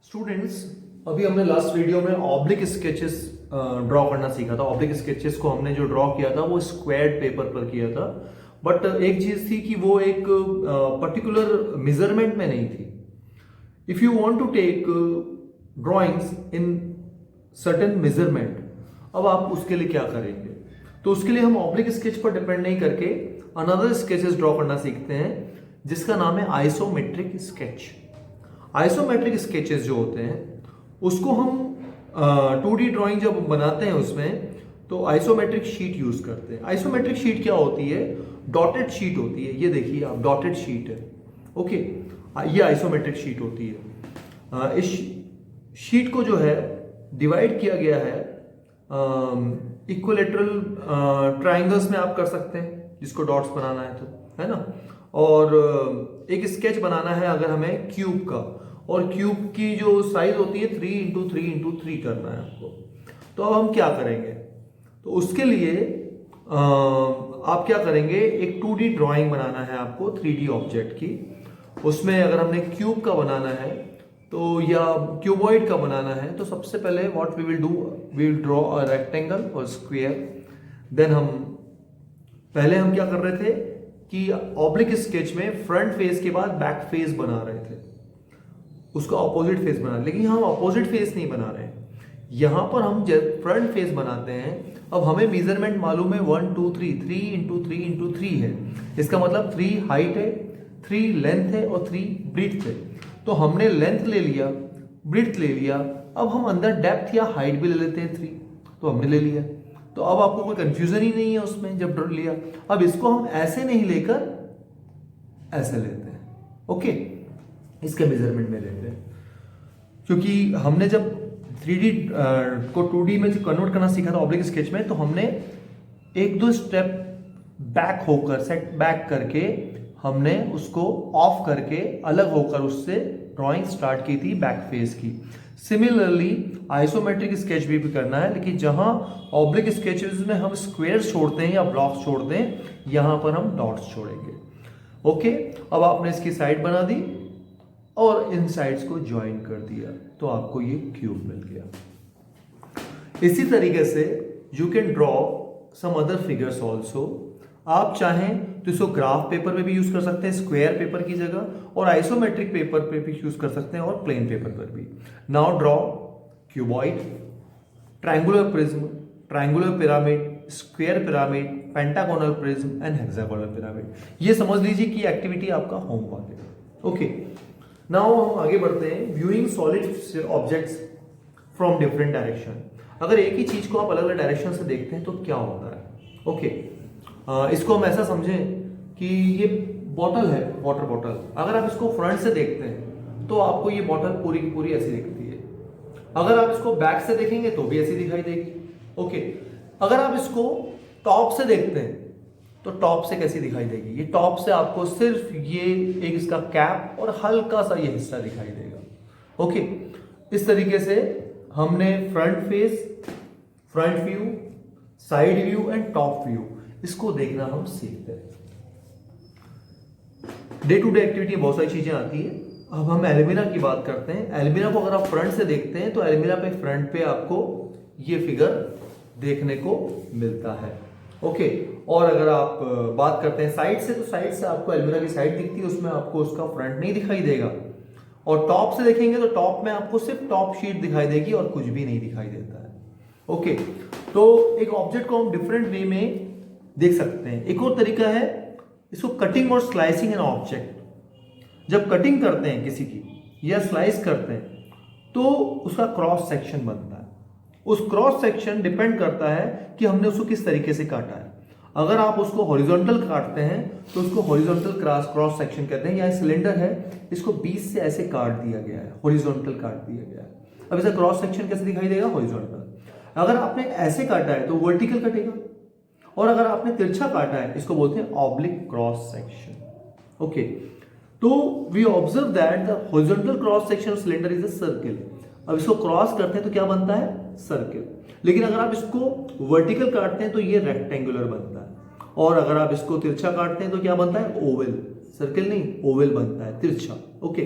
Students, अभी हमने last video में ऑब्लिक स्केचेस ड्रॉ करना सीखा था। ऑब्लिक स्केचेस को हमने जो ड्रॉ किया था वो स्क्वायर्ड पेपर पर किया था, बट एक चीज थी कि वो एक पर्टिकुलर मेजरमेंट में नहीं थी। If you want to take drawings in certain measurement, अब आप उसके लिए क्या करेंगे? तो उसके लिए हम ऑब्लिक स्केच पर डिपेंड नहीं करके अनदर स्केचेस ड्रॉ करना सीखते हैं, जिसका नाम है आइसोमेट्रिक स्केच। आइसोमेट्रिक स्केचेस जो होते हैं उसको हम 2D ड्राइंग जब बनाते हैं उसमें तो आइसोमेट्रिक शीट यूज करते हैं। आइसोमेट्रिक शीट क्या होती है? डॉटेड शीट होती है। ये देखिए आप, डॉटेड शीट है। ओके, ये आइसोमेट्रिक शीट होती है। इस शीट को जो है डिवाइड किया गया है इक्विलेटरल ट्राइंगल्स में आप कर सकते हैं, जिसको डॉट्स बनाना है तो, है ना। और एक स्केच बनाना है अगर हमें क्यूब का, और क्यूब की जो साइज होती है 3x3x3 करना है आपको। तो अब हम क्या करेंगे? तो उसके लिए आप क्या करेंगे, एक 2D ड्राइंग बनाना है आपको 3D ऑब्जेक्ट की। उसमें अगर हमने क्यूब का बनाना है तो, या क्यूबॉइड का बनाना है, तो सबसे पहले what we will do, we will draw a rectangle और स्क्वायर। देन पहले हम क्या कर रहे थे कि ऑब्लिक स्केच में फ्रंट फेस के बाद बैक फेस बना रहे थे, उसका ऑपोजिट फेस बना, लेकिन हम ऑपोजिट फेस नहीं बना रहे हैं। यहां पर हम जब फ्रंट फेस बनाते हैं, अब हमें मेजरमेंट मालूम है 1 2 3 3x3x3 है। इसका मतलब 3 हाइट है, 3 लेंथ है और 3 ब्रीथ है। तो हमने लेंथ ले लिया, ब्रीथ ले लिया, अब हम अंदर डेप्थ या हाइट भी ले लेते हैं 3, तो हमने ले लिया। तो अब आपको कोई कंफ्यूजन ही नहीं है उसमें जब ड्रॉ लिया। अब इसको हम ऐसे नहीं लेकर ऐसे लेते हैं, ओके, इसके मेजरमेंट में लेते हैं, क्योंकि हमने जब 3D को 2D में कन्वर्ट करना सीखा था ऑब्लिक स्केच में, तो हमने एक दो स्टेप बैक होकर, सेट बैक करके, हमने उसको ऑफ करके अलग होकर उससे ड्राइंग स्टार्ट की थी बैक फेस की। सिमिलरली आइसोमेट्रिक स्केच भी करना है, लेकिन जहां ऑब्लिक स्केचेस में हम स्क्वायर छोड़ते हैं या ब्लॉक्स छोड़ते हैं, यहां पर हम डॉट्स छोड़ेंगे। ओके, अब आपने इसकी साइड बना दी और इन साइड्स को ज्वाइन कर दिया, तो आपको ये क्यूब मिल गया। इसी तरीके से you can draw some other figures also. आप चाहें तो इसको ग्राफ पेपर में भी यूज कर सकते हैं, स्क्वायर पेपर की जगह, और आइसोमेट्रिक पेपर पे भी यूज कर सकते हैं, और प्लेन पेपर पर भी। Now draw cuboid, triangular prism, triangular pyramid, square pyramid, pentagonal prism and hexagonal pyramid. ये समझ लीजिए कि एक्टिविटी आपका होमवर्क है। ओके, नाउ हम आगे बढ़ते हैं। Viewing solid objects from different direction. अगर एक ही चीज को आप अलग अलग डायरेक्शन से देखते हैं तो क्या होता है? ओके, इसको हम ऐसा समझें कि ये बॉटल है, वाटर बॉटल। अगर आप इसको फ्रंट से देखते हैं तो आपको ये बॉटल पूरी की पूरी ऐसी दिखती है। अगर आप इसको बैक से देखेंगे तो भी ऐसी दिखाई देगी। ओके, अगर आप इसको टॉप से देखते हैं तो टॉप से कैसी दिखाई देगी? ये टॉप से आपको सिर्फ ये एक इसका कैप और हल्का सा ये हिस्सा दिखाई देगा। ओके, इस तरीके से हमने front face, front view, side view and top view, इसको देखना हम सीखते हैं। डे टू डे एक्टिविटी बहुत सारी चीजें आती है। अब हम एल्यूमिना की बात करते हैं। एल्यूमिना को अगर आप फ्रंट से देखते हैं तो एल्यूमिना पे फ्रंट पे आपको ये फिगर देखने को मिलता है। ओके, और अगर आप बात करते हैं साइड से, तो साइड से आपको एल्यूमिना की साइड दिखती है, उसमें आपको उसका फ्रंट नहीं दिखाई देगा। और टॉप से देखेंगे तो टॉप में आपको सिर्फ टॉप शीट दिखाई देगी और कुछ भी नहीं दिखाई देता है। ओके, तो एक ऑब्जेक्ट को हम डिफरेंट वे में देख सकते हैं। एक और तरीका है इसको कटिंग और स्लाइसिंग एन ऑब्जेक्ट। जब कटिंग करते हैं किसी की या स्लाइस करते हैं तो उसका क्रॉस सेक्शन बनता है। उस क्रॉस सेक्शन डिपेंड करता है कि हमने उसको किस तरीके से काटा है। अगर आप उसको हॉरिजॉन्टल काटते हैं तो उसको हॉरिजॉन्टल क्रॉस सेक्शन कहते हैं। यहाँ सिलेंडर है, इसको बीच से ऐसे काट दिया गया है, हॉरिजॉन्टल काट दिया गया है। अब इसका क्रॉस सेक्शन कैसे दिखाई देगा? हॉरिजॉन्टल। अगर आपने ऐसे काटा है तो वर्टिकल कटेगा, और अगर आपने तिरछा काटा है, इसको बोलते हैं ऑब्लिक क्रॉस सेक्शन। ओके, तो we observe that the horizontal cross section cylinder is a circle. अब इसको क्रॉस करते हैं तो क्या बनता है? सर्किल। लेकिन अगर आप इसको वर्टिकल काटते हैं तो ये रेक्टेंगुलर बनता है, और अगर आप इसको तिरछा काटते हैं तो क्या बनता है? ओवल। सर्किल नहीं, ओवल बनता है, तिरछा। ओके,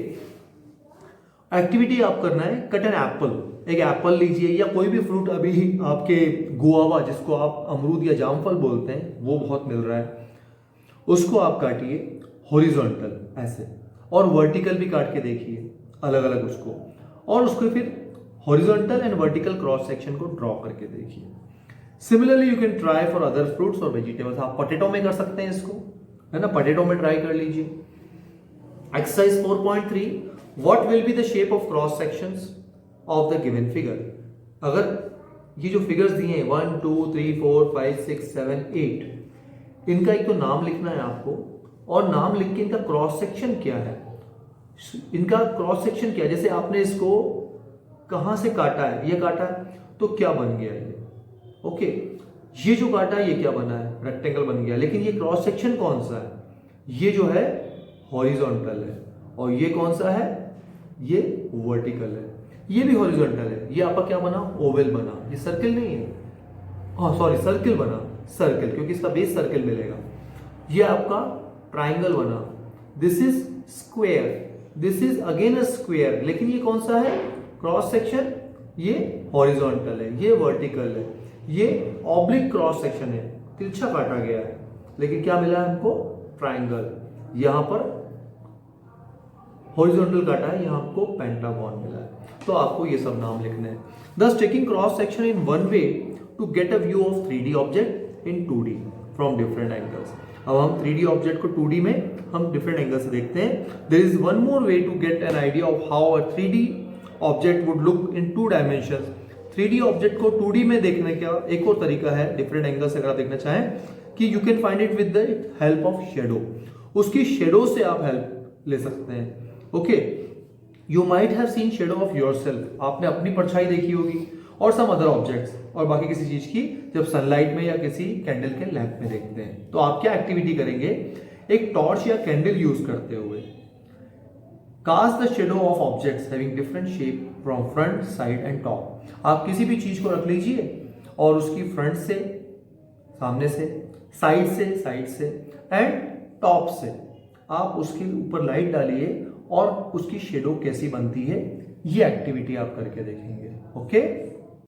एक्टिविटी आप करना है, कट एन एप्पल। एक एप्पल लीजिए या कोई भी फ्रूट, अभी आपके गुआवा जिसको आप अमरूद या जामफल बोलते हैं वो बहुत मिल रहा है, उसको आप काटिए हॉरिजॉन्टल ऐसे, और वर्टिकल भी काट के देखिए अलग अलग उसको, और उसको फिर horizontal and vertical cross section को ड्रॉ करके देखिए। Similarly you can try for other fruits और वेजिटेबल्स। आप पोटैटो में कर सकते हैं इसको, है ना, पोटैटो में ट्राई कर लीजिए। Exercise 4.3, what will be the shape of cross sections of the given figure. अगर ये जो फिगर्स दिए हैं 1 2 3 4 5 6 7 8, इनका एक तो नाम लिखना है आपको, और नाम लिख के इनका क्रॉस सेक्शन क्या है, इनका क्रॉस सेक्शन क्या है। जैसे आपने इसको कहां से काटा है, ये काटा है तो क्या बन गया ये, ओके, ये जो काटा है ये क्या बना है, रेक्टेंगल बन गया, लेकिन ये क्रॉस सेक्शन कौन सा है, ये जो है हॉरिजॉन्टल है, और ये कौन सा है, ये वर्टिकल है, ये भी हॉरिजॉन्टल है। ये आपका क्या बना, ओवल बना, ये सर्किल नहीं है, हाँ सॉरी सर्किल बना, सर्किल, क्योंकि इसका बेस सर्किल मिलेगा। ये आपका ट्राइंगल बना, this is square, this is again a square, लेकिन ये कौन सा है, क्रॉस सेक्शन, ये हॉरिजॉन्टल है, ये वर्टिकल है, ये ऑब्लिक क्रॉस सेक्शन है, तिरछा काटा गया है, लेकिन क्या मिला है हमको, ट्राइंगल। यहां पर हॉरिजॉन्टल काटा है, यहां आपको पेंटागन मिला है। तो आपको ये सब नाम लिखने हैं। Thus taking cross section in one way to get a view of 3D object in 2D from different angles। अब हम 3D ऑब्जेक्ट को 2D में हम डिफरेंट एंगल से देखते हैं। There is one more way to get an idea of how a 3D object would look in 2 dimensions। 3D object को 2D में देखने का एक और तरीका है, डिफरेंट एंगल से अगर आप देखना चाहें, कि you can find it with the help of shadow. उसकी शेडो से आप हेल्प ले सकते हैं। Okay, you might have seen shadow of yourself, आपने अपनी परछाई देखी होगी, और सम अदर ऑब्जेक्ट्स, और बाकी किसी चीज की जब सनलाइट में या किसी कैंडल के लैंप में देखते हैं। तो आप क्या एक्टिविटी करेंगे, एक टॉर्च या कैंडल यूज करते हुए cast the shadow of objects having different shape from front, side and top. आप किसी भी चीज को रख लीजिए और उसकी फ्रंट से, सामने से, साइड से एंड टॉप से आप उसके ऊपर लाइट डालिए और उसकी शेडो कैसी बनती है, ये एक्टिविटी आप करके देखेंगे। ओके।